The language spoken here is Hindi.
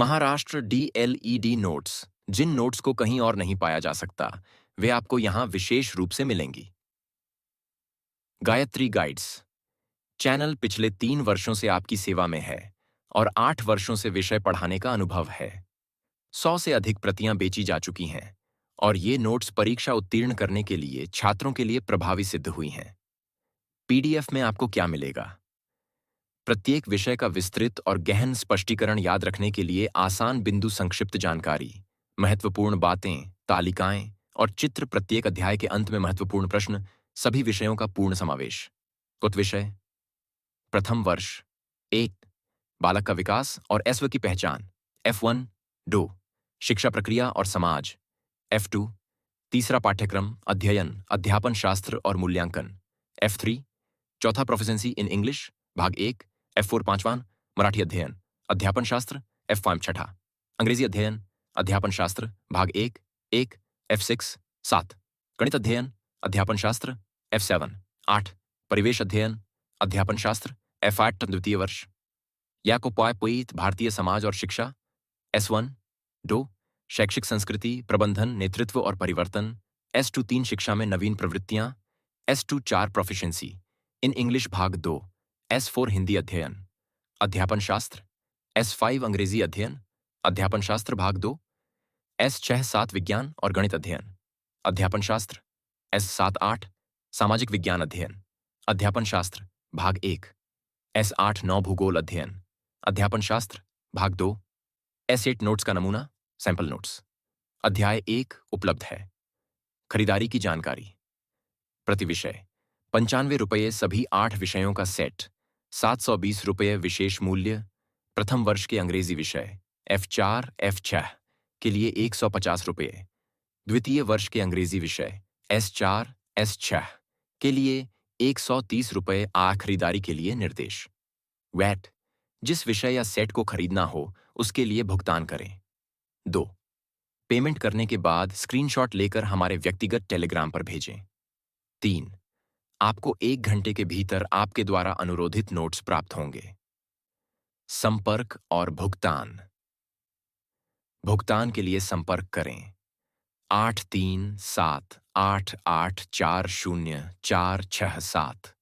Maharashtra DLED notes. जिन नोट्स को कहीं और नहीं पाया जा सकता, वे आपको यहां विशेष रूप से मिलेंगी। गायत्री गाइड्स। चैनल पिछले 3 वर्षों से आपकी सेवा में है और 8 वर्षों से विषय पढ़ाने का अनुभव है। 100 से अधिक प्रतियां बेची जा चुकी हैं और ये नोट्स परीक्षा उत्तीर्ण करने के लिए छात्रों के लिए प्रभावी सिद्ध हुई हैं। PDF में आपको क्या मिलेगा? प्रत्येक विषय का विस्तृत और गहन स्पष्टीकरण याद रखने के लिए आसान बिंदु संक्षिप्त जानकारी, महत्वपूर्ण बातें, तालिकाएं और चित्र, प्रत्येक अध्याय के अंत में महत्वपूर्ण प्रश्न, सभी विषयों का पूर्ण समावेश। कुछ विषय। प्रथम वर्ष 1, बालक का विकास और एसव की पहचान, F1 2, शिक्षा प्रक्रिया और समाज, F2, तीसरा पाठ्यक्रम अध्ययन, अध्यापन शास्त्र और मूल्यांकन, F3, चौथा प्रोफिशिएंसी इन इंग्लिश भाग 1, F4 पांचवां, मराठी अध्ययन, अध्यापन शास्त्र, F5 छठा, अंग्रेजी अध्ययन, अध्यापन शास्त्र भाग 1, 1, F6 7, गणित अध्ययन, अध्यापन शास्त्र, F7 8, परिवेश अध्ययन, अध्यापन शास्त्र, F8 द्वितीय वर्ष, याकोपोइत भारतीय समाज और शिक्षा, S1 2, शैक्षिक संस्कृति, प्रबंधन, नेतृत्व और परिवर्तन, S2 3, शिक्षा में नवीन प्रवृत्तियां, S2 4, प्रोफिशिएंसी इन इंग्लिश भाग 2, S4 हिंदी अध्ययन, अध्यापन शास्त्र, S5 अंग्रेजी अध्ययन, अध्यापन शास्त्र भाग 2, S6 7, विज्ञान और गणित अध्ययन, अध्यापन शास्त्र, S7 8, सामाजिक विज्ञान अध्ययन, अध्यापन शास्त्र भाग 1, S8 9, भूगोल अध्ययन, अध्यापन शास्त्र भाग 2, S8 नोट्स का नमूना, सैंपल नोट्स, अध्याय 1 उपलब्ध है। खरीदारी की जानकारी। प्रति विषय 95 रुपये, सभी 8 विषयों का सेट, 720 रुपये विशेष मूल्य। प्रथम वर्ष के अंग्रेजी विषय F4 F6 के लिए 150 रुपये, द्वितीय वर्ष के अंग्रेजी विषय S4 S6 के लिए 130 रुपये। खरीदारी के लिए निर्देश। वैट। जिस विषय या सेट को खरीदना हो उसके लिए भुगतान करें। 2, पेमेंट करने के बाद स्क्रीनशॉट लेकर हमारे व्यक्तिगत टेलीग्राम पर भेजें। 3, आपको 1 घंटे के भीतर आपके द्वारा अनुरोधित नोट्स प्राप्त होंगे। संपर्क और भुगतान। भुगतान के लिए संपर्क करें 8378840467।